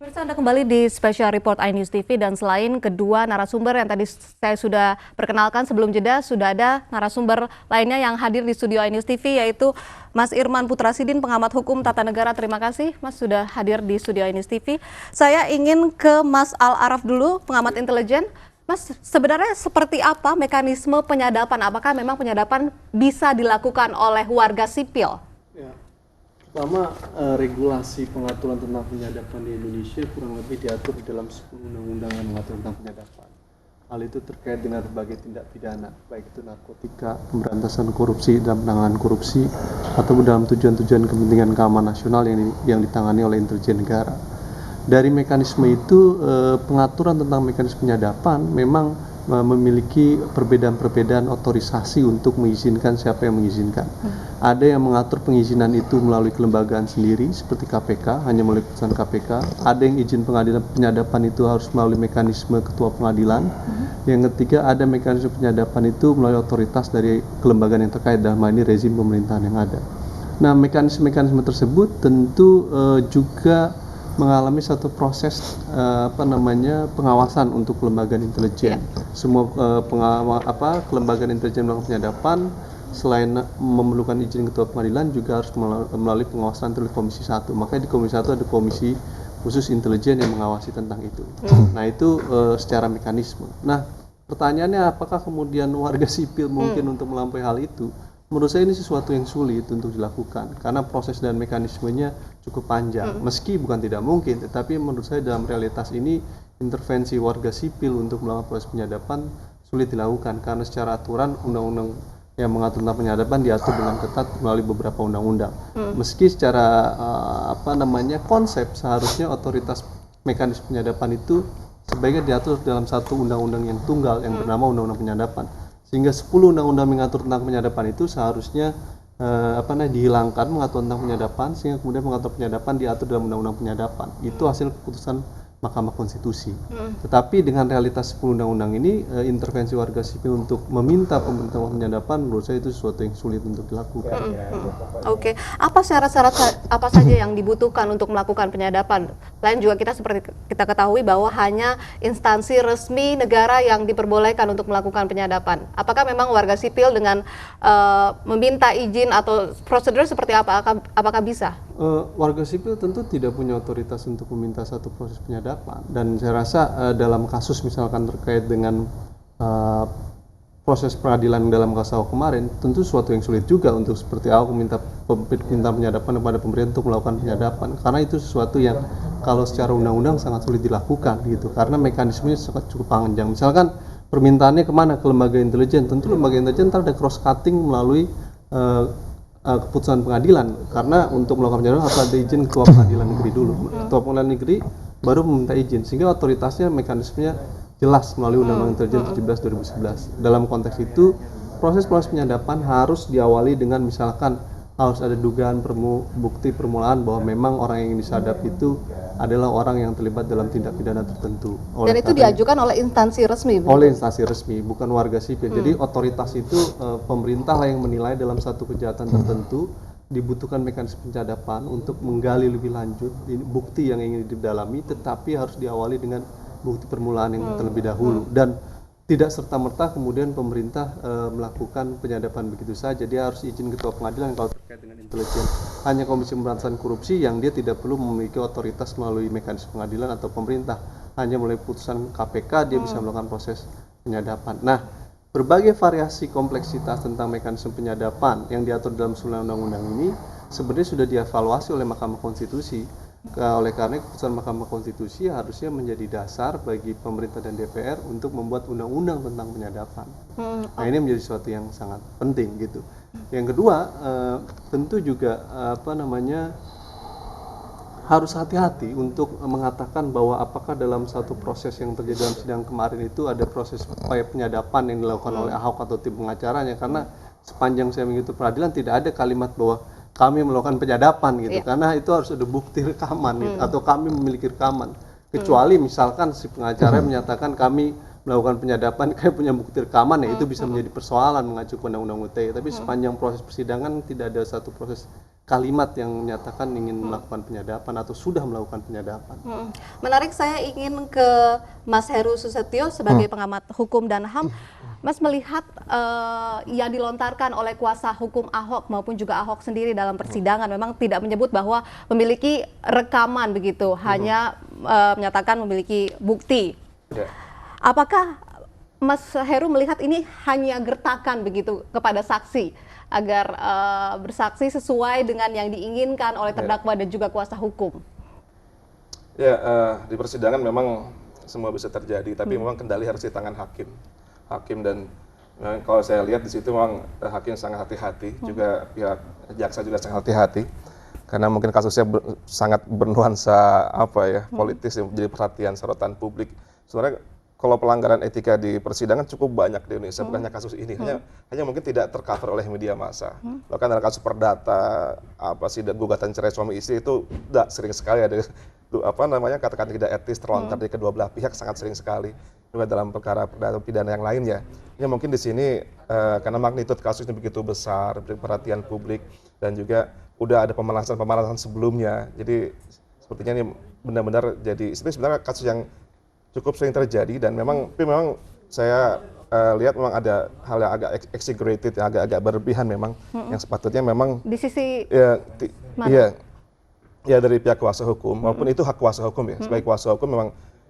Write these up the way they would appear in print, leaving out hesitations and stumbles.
Pemirsa, Anda kembali di Special Report iNews TV dan selain kedua narasumber yang tadi saya sudah perkenalkan sebelum jeda, sudah ada narasumber lainnya yang hadir di studio iNews TV yaitu Mas Irman Putrasidin, pengamat hukum tata negara. Terima kasih Mas sudah hadir di studio iNews TV. Saya ingin ke Mas Al-Araf dulu, pengamat intelijen. Mas, sebenarnya seperti apa mekanisme penyadapan? Apakah memang penyadapan bisa dilakukan oleh warga sipil? Ya. Pertama, regulasi pengaturan tentang penyadapan di Indonesia kurang lebih diatur di dalam 10 undang-undang yang mengatur tentang penyadapan. Hal itu terkait dengan berbagai tindak pidana, baik itu narkotika, pemberantasan korupsi dan penanganan korupsi, atau dalam tujuan-tujuan kepentingan keamanan nasional yang ditangani oleh intelijen negara. Dari mekanisme itu, pengaturan tentang mekanisme penyadapan memang memiliki perbedaan-perbedaan otorisasi untuk mengizinkan siapa yang mengizinkan. Ada yang mengatur pengizinan itu melalui kelembagaan sendiri seperti KPK, hanya melalui putusan KPK. Ada yang izin pengadilan penyadapan itu harus melalui mekanisme ketua pengadilan. Yang ketiga, ada mekanisme penyadapan itu melalui otoritas dari kelembagaan yang terkait, dalam hal ini rezim pemerintahan yang ada. Nah, mekanisme-mekanisme tersebut tentu juga mengalami satu proses pengawasan untuk kelembagaan intelijen. Semua kelembagaan intelijen melakukan penyadapan selain memerlukan izin ketua pengadilan juga harus melalui pengawasan oleh Komisi 1. Makanya di Komisi 1 ada komisi khusus intelijen yang mengawasi tentang itu. Nah, itu secara mekanisme. Nah, pertanyaannya apakah kemudian warga sipil mungkin untuk melampaui hal itu? Menurut saya ini sesuatu yang sulit untuk dilakukan karena proses dan mekanismenya cukup panjang. Meski bukan tidak mungkin, tetapi menurut saya dalam realitas ini intervensi warga sipil untuk melakukan proses penyadapan sulit dilakukan karena secara aturan undang-undang yang mengatur tentang penyadapan diatur dengan ketat melalui beberapa undang-undang. Meski secara konsep seharusnya otoritas mekanisme penyadapan itu sebaiknya diatur dalam satu undang-undang yang tunggal yang bernama Undang-Undang Penyadapan. Sehingga 10 undang-undang mengatur tentang penyadapan itu seharusnya dihilangkan mengatur tentang penyadapan, sehingga kemudian mengatur penyadapan diatur dalam undang-undang penyadapan. Itu hasil keputusan Mahkamah Konstitusi. Tetapi dengan realitas 10 undang-undang ini, intervensi warga sipil untuk meminta pemerintah penyadapan menurut saya itu sesuatu yang sulit untuk dilakukan. Oke, apa syarat-syarat apa saja yang dibutuhkan untuk melakukan penyadapan? Lain juga kita seperti kita ketahui bahwa hanya instansi resmi negara yang diperbolehkan untuk melakukan penyadapan. Apakah memang warga sipil dengan meminta izin atau prosedur seperti apa? Apakah bisa? Warga sipil tentu tidak punya otoritas untuk meminta satu proses penyadapan, dan saya rasa dalam kasus misalkan terkait dengan proses peradilan dalam kasus Ahok kemarin tentu sesuatu yang sulit juga untuk seperti Ahok meminta penyadapan kepada pemerintah untuk melakukan penyadapan, karena itu sesuatu yang kalau secara undang-undang sangat sulit dilakukan gitu, karena mekanismenya sangat cukup panjang. Misalkan permintaannya kemana? Ke lembaga intelijen, tentu lembaga intelijen ada cross cutting melalui keputusan pengadilan, karena untuk melakukan penyadapan harus ada izin ketua pengadilan negeri dulu. Ketua pengadilan negeri baru meminta izin, sehingga otoritasnya mekanismenya jelas melalui Undang-Undang Intelijen 17/2011. Dalam konteks itu, proses penyadapan harus diawali dengan misalkan harus ada dugaan bukti permulaan bahwa memang orang yang ingin disadap itu adalah orang yang terlibat dalam tindak pidana tertentu. Dan itu diajukan oleh instansi resmi? Oleh instansi resmi, bukan warga sipil. Jadi otoritas itu pemerintah lah yang menilai dalam satu kejahatan tertentu dibutuhkan mekanisme penyadapan untuk menggali lebih lanjut bukti yang ingin didalami, tetapi harus diawali dengan bukti permulaan yang terlebih dahulu, dan tidak serta-merta kemudian pemerintah melakukan penyadapan begitu saja. Dia harus izin ketua pengadilan kalau terkait dengan intelijen. Hanya Komisi Pemberantasan Korupsi yang dia tidak perlu memiliki otoritas melalui mekanisme pengadilan atau pemerintah. Hanya melalui putusan KPK dia bisa melakukan proses penyadapan. Nah, berbagai variasi kompleksitas tentang mekanisme penyadapan yang diatur dalam 9 undang-undang ini sebenarnya sudah dievaluasi oleh Mahkamah Konstitusi. Oleh karena keputusan Mahkamah Konstitusi harusnya menjadi dasar bagi pemerintah dan DPR untuk membuat undang-undang tentang penyadapan. Nah, ini menjadi sesuatu yang sangat penting gitu. Yang kedua, tentu juga harus hati-hati untuk mengatakan bahwa apakah dalam satu proses yang terjadi dalam sidang kemarin itu ada proses upaya penyadapan yang dilakukan oleh Ahok atau tim pengacaranya, karena sepanjang saya mengikuti peradilan tidak ada kalimat bahwa kami melakukan penyadapan gitu, karena itu harus ada bukti rekaman gitu, atau kami memiliki rekaman, kecuali misalkan si pengacara menyatakan kami melakukan penyadapan kayak punya bukti rekaman ya itu bisa menjadi persoalan mengacu ke undang-undang ITE. Tapi sepanjang proses persidangan tidak ada satu proses kalimat yang menyatakan ingin melakukan penyadapan atau sudah melakukan penyadapan. Menarik, saya ingin ke Mas Heru Susetio sebagai pengamat hukum dan HAM. Mas melihat yang dilontarkan oleh kuasa hukum Ahok maupun juga Ahok sendiri dalam persidangan memang tidak menyebut bahwa memiliki rekaman begitu, hanya menyatakan memiliki bukti. Apakah Mas Heru melihat ini hanya gertakan begitu kepada saksi agar bersaksi sesuai dengan yang diinginkan oleh terdakwa dan juga kuasa hukum? Ya, di persidangan memang semua bisa terjadi, tapi memang kendali harus di tangan hakim dan kalau saya lihat di situ memang hakim sangat hati-hati, juga pihak jaksa juga sangat hati-hati karena mungkin kasusnya sangat bernuansa politis yang menjadi perhatian sorotan publik. Sebenarnya kalau pelanggaran etika di persidangan cukup banyak di Indonesia, bukan hanya kasus ini, hanya mungkin tidak tercover oleh media massa. Bahkan dalam kasus perdata, gugatan cerai suami istri itu sering sekali ada kata-kata tidak etis terlontar dari kedua belah pihak, sangat sering sekali. Juga dalam perkara perdata pidana yang lainnya. Ini mungkin di sini karena magnitud kasusnya begitu besar, perhatian publik dan juga udah ada pemanasan sebelumnya. Jadi sepertinya ini benar-benar jadi itu sebenarnya kasus yang cukup sering terjadi dan memang saya lihat memang ada hal yang agak exaggerated, yang agak berlebihan memang yang sepatutnya memang di sisi dari pihak kuasa hukum maupun itu hak kuasa hukum ya. Sebagai kuasa hukum memang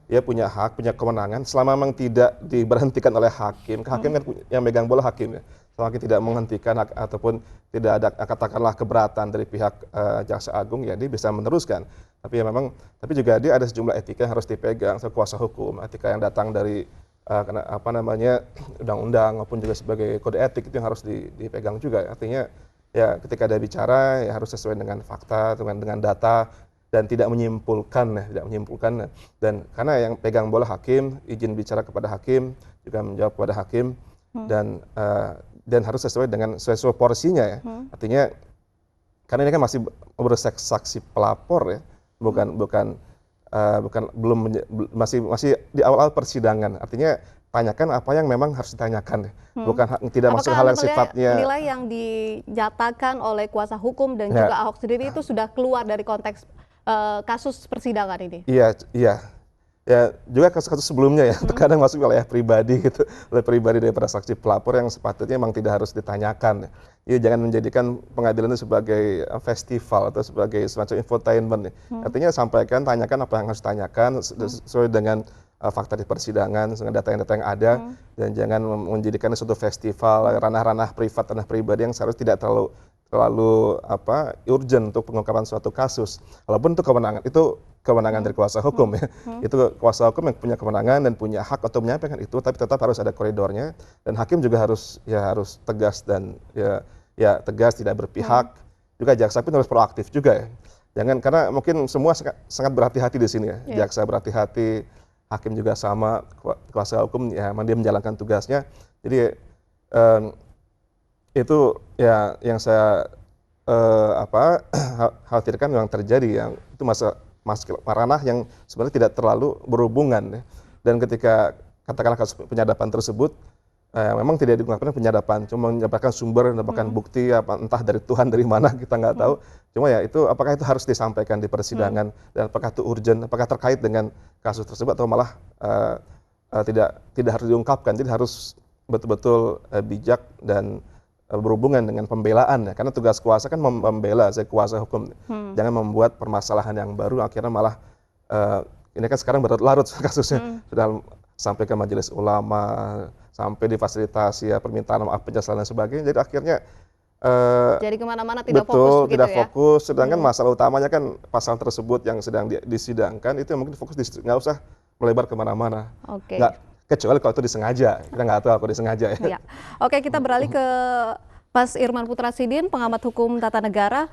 dia punya hak, punya kewenangan selama memang tidak diberhentikan oleh hakim. Hakim kan yang megang bola hakim ya. Selama tidak menghentikan ataupun tidak ada katakanlah keberatan dari pihak jaksa agung ya dia bisa meneruskan. Tapi ya memang juga dia ada sejumlah etika yang harus dipegang sebagai kuasa hukum, etika yang datang dari undang-undang maupun juga sebagai kode etik itu yang harus dipegang juga. Artinya ya ketika ada bicara ya harus sesuai dengan fakta, dengan data dan tidak menyimpulkan dan karena yang pegang bola hakim, izin bicara kepada hakim, juga menjawab kepada hakim dan harus sesuai dengan sesuai porsinya ya. Artinya karena ini kan masih bersaksi pelapor ya. Masih di awal-awal persidangan. Artinya tanyakan apa yang memang harus ditanyakan, tidak masuk hal yang sifatnya. Nilai yang dinyatakan oleh kuasa hukum dan juga Ahok sendiri itu sudah keluar dari konteks kasus persidangan ini. Iya. Ya juga kasus-kasus sebelumnya ya, terkadang masuk wilayah pribadi gitu, oleh pribadi daripada saksi pelapor yang sepatutnya memang tidak harus ditanyakan. Ya jangan menjadikan pengadilan itu sebagai festival atau sebagai semacam infotainment. Artinya sampaikan, tanyakan apa yang harus ditanyakan sesuai dengan fakta di persidangan, dengan data-data yang ada, dan jangan menjadikan suatu festival, ranah-ranah privat, ranah pribadi yang seharusnya tidak terlalu urgent untuk pengungkapan suatu kasus. Walaupun itu kewenangan dari kuasa hukum ya. Itu kuasa hukum yang punya kewenangan dan punya hak untuk menyampaikan itu, tapi tetap harus ada koridornya dan hakim juga harus tegas dan tegas, tidak berpihak. Juga jaksa pun harus proaktif juga ya. Jangan karena mungkin semua sangat berhati-hati di sini ya. Jaksa berhati-hati, hakim juga sama, kuasa hukum ya dia menjalankan tugasnya. Jadi itu ya yang saya khawatirkan memang terjadi yang itu masuk ranah yang sebenarnya tidak terlalu berhubungan ya. Dan ketika katakanlah kasus penyadapan tersebut memang tidak digunakan penyadapan, cuma mendapatkan sumber, mendapatkan bukti entah dari Tuhan dari mana kita nggak tahu. Cuma ya itu apakah itu harus disampaikan di persidangan dan apakah itu urgent, apakah terkait dengan kasus tersebut atau malah tidak harus diungkapkan. Jadi harus betul-betul bijak dan berhubungan dengan pembelaan ya. Karena tugas kuasa kan membela, saya kuasa hukum. Jangan membuat permasalahan yang baru akhirnya malah ini kan sekarang berlarut kasusnya sudah sampai ke majelis ulama, sampai difasilitasi permintaan maaf, penjelasan dan sebagainya. Jadi akhirnya jadi kemana-mana tidak fokus begitu tidak ya? Fokus. Sedangkan masalah utamanya kan pasal tersebut yang sedang disidangkan itu yang mungkin fokus nggak usah melebar kemana-mana. Kecuali kalau itu disengaja, kita nggak tahu kalau disengaja ya. Oke, kita beralih ke Mas Irman Putrasidin, pengamat hukum tata negara.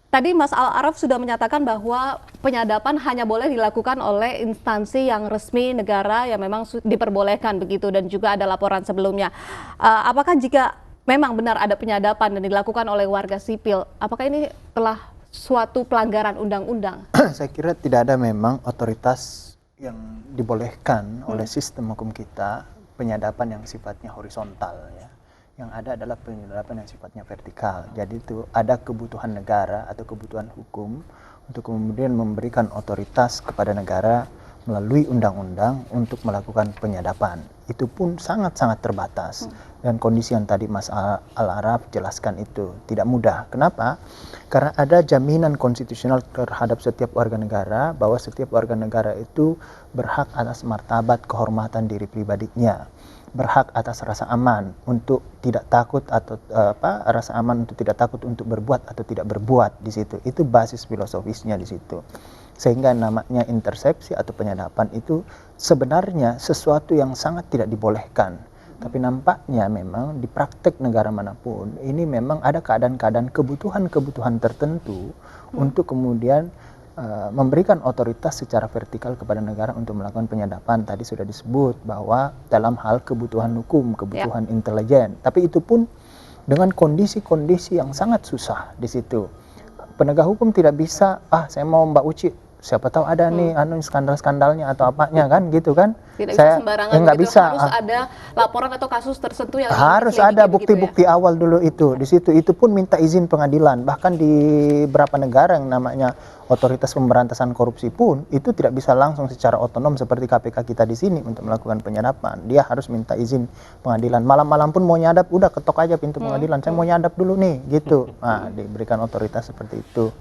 Tadi Mas Al-Araf sudah menyatakan bahwa penyadapan hanya boleh dilakukan oleh instansi yang resmi negara yang memang diperbolehkan begitu dan juga ada laporan sebelumnya. Apakah jika memang benar ada penyadapan dan dilakukan oleh warga sipil, apakah ini telah suatu pelanggaran undang-undang? Saya kira tidak ada memang otoritas yang dibolehkan oleh sistem hukum kita penyadapan yang sifatnya horizontal ya. Yang ada adalah penyadapan yang sifatnya vertikal. Jadi itu ada kebutuhan negara atau kebutuhan hukum untuk kemudian memberikan otoritas kepada negara melalui undang-undang untuk melakukan penyadapan. Itu pun sangat-sangat terbatas. Dan kondisi yang tadi Mas Al-Araf jelaskan itu tidak mudah. Kenapa? Karena ada jaminan konstitusional terhadap setiap warga negara bahwa setiap warga negara itu berhak atas martabat kehormatan diri pribadinya, berhak atas rasa aman untuk tidak takut atau rasa aman untuk tidak takut untuk berbuat atau tidak berbuat di situ. Itu basis filosofisnya di situ. Sehingga namanya intersepsi atau penyadapan itu sebenarnya sesuatu yang sangat tidak dibolehkan. Tapi nampaknya memang di praktek negara manapun ini memang ada keadaan-keadaan kebutuhan-kebutuhan tertentu untuk kemudian memberikan otoritas secara vertikal kepada negara untuk melakukan penyadapan. Tadi sudah disebut bahwa dalam hal kebutuhan hukum, kebutuhan intelijen. Tapi itu pun dengan kondisi-kondisi yang sangat susah di situ. Penegak hukum tidak bisa, saya mau Mbak Uci, siapa tahu ada nih skandal-skandalnya atau apanya kan gitu kan. Tidak bisa sembarangan nggak begitu, bisa. harus ada laporan atau kasus tertentu yang harus ada bukti-bukti awal dulu itu. Di situ itu pun minta izin pengadilan. Bahkan di beberapa negara yang namanya otoritas pemberantasan korupsi pun itu tidak bisa langsung secara otonom seperti KPK kita di sini untuk melakukan penyadapan. Dia harus minta izin pengadilan. Malam-malam pun mau nyadap, udah ketok aja pintu pengadilan. Saya mau nyadap dulu nih, gitu. Nah, diberikan otoritas seperti itu.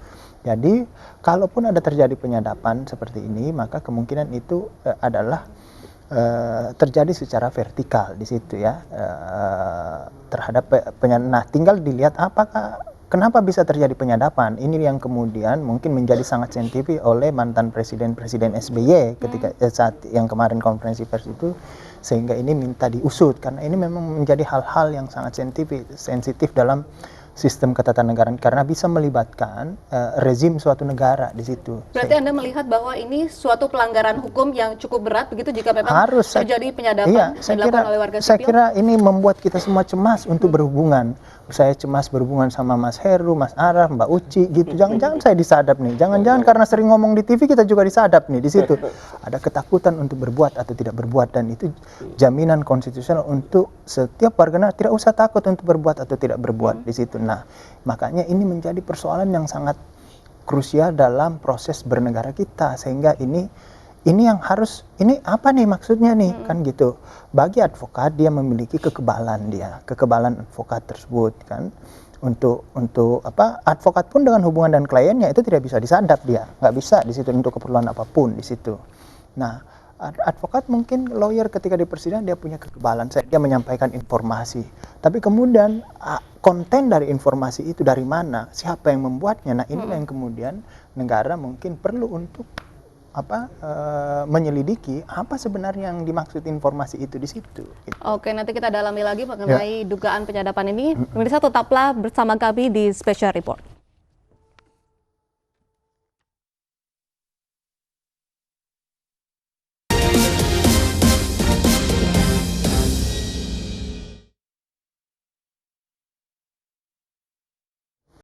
Jadi, kalaupun ada terjadi penyadapan seperti ini, maka kemungkinan itu adalah terjadi secara vertikal di situ ya, terhadap Nah, tinggal dilihat kenapa bisa terjadi penyadapan. Ini yang kemudian mungkin menjadi sangat sensitif oleh mantan presiden SBY ketika saat yang kemarin konferensi pers itu, sehingga ini minta diusut karena ini memang menjadi hal-hal yang sangat sensitif dalam sistem ketatanegaraan karena bisa melibatkan rezim suatu negara di situ. Berarti Anda melihat bahwa ini suatu pelanggaran hukum yang cukup berat begitu jika memang terjadi penyadapan dilakukan oleh warga sipil? Saya kira ini membuat kita semua cemas untuk berhubungan. Saya cemas berhubungan sama Mas Heru, Mas Araf, Mbak Uci gitu. Jangan-jangan saya disadap nih. Jangan-jangan karena sering ngomong di TV kita juga disadap nih di situ. Ada ketakutan untuk berbuat atau tidak berbuat dan itu jaminan konstitusional untuk setiap warga negara tidak usah takut untuk berbuat atau tidak berbuat di situ. Nah, makanya ini menjadi persoalan yang sangat krusial dalam proses bernegara kita sehingga ini yang harus, ini apa nih maksudnya nih kan gitu. Bagi advokat dia memiliki kekebalan advokat tersebut kan untuk advokat pun dengan hubungan dan kliennya itu tidak bisa disadap, dia nggak bisa di situ untuk keperluan apapun di situ. Nah, advokat mungkin lawyer ketika di persidangan dia punya kekebalan, dia menyampaikan informasi. Tapi kemudian konten dari informasi itu dari mana, siapa yang membuatnya. Nah, inilah yang kemudian negara mungkin perlu untuk menyelidiki apa sebenarnya yang dimaksud informasi itu di situ. Gitu. Oke, nanti kita dalami lagi mengenai dugaan penyadapan ini. Pemirsa tetaplah bersama kami di Special Report.